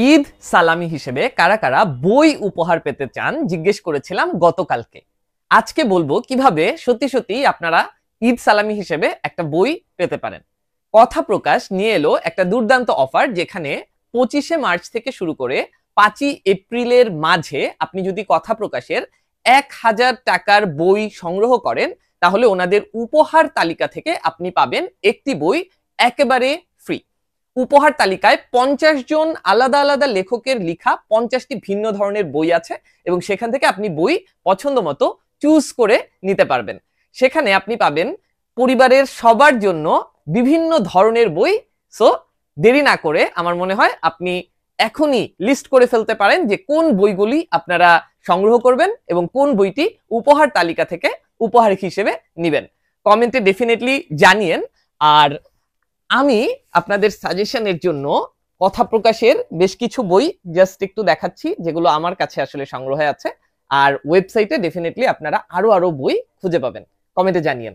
ঈদ সালামি হিসেবে কারা কারা বই উপহার পেতে চান জিজ্ঞেস করেছিলাম গতকালকে। আজকে বলবো কিভাবে সত্যি সত্যি আপনারা ঈদ সালামি হিসেবে একটা বই পেতে পারেন। কথা প্রকাশ নিয়ে এলো একটা দুর্দান্ত অফার, যেখানে 25শে মার্চ থেকে শুরু করে 5ই এপ্রিলের মাঝে আপনি যদি কথা প্রকাশের 1000 টাকার বই সংগ্রহ করেন, তাহলে ওনাদের উপহার তালিকা থেকে আপনি পাবেন একটি বই একেবারে ফ্রি। উপহার তালিকায় 50 জন আলাদা আলাদা লেখকের লেখা 50টি ভিন্ন ধরনের বই আছে, এবং সেখান থেকে আপনি বই পছন্দ মতো চুজ করে নিতে পারবেন। সেখানে আপনি পাবেন পরিবারের সবার জন্য বিভিন্ন ধরনের বই। সো দেরি না করে আমার মনে হয় আপনি এখনই লিস্ট করে ফেলতে পারেন যে কোন বইগুলি আপনারা সংগ্রহ করবেন এবং কোন বইটি উপহার তালিকা থেকে উপহার হিসেবে নেবেন। কমেন্টে ডেফিনেটলি জানিয়েন। আর আমি আপনাদের সাজেশনের জন্য কথা প্রকাশের বেশ কিছু বই জাস্ট একটু দেখাচ্ছি, যেগুলো আমার কাছে আসলে সংগ্রহে আছে। আর ওয়েবসাইটে ডেফিনেটলি আপনারা আরো বই খুঁজে পাবেন। কমেন্টে জানিয়েন।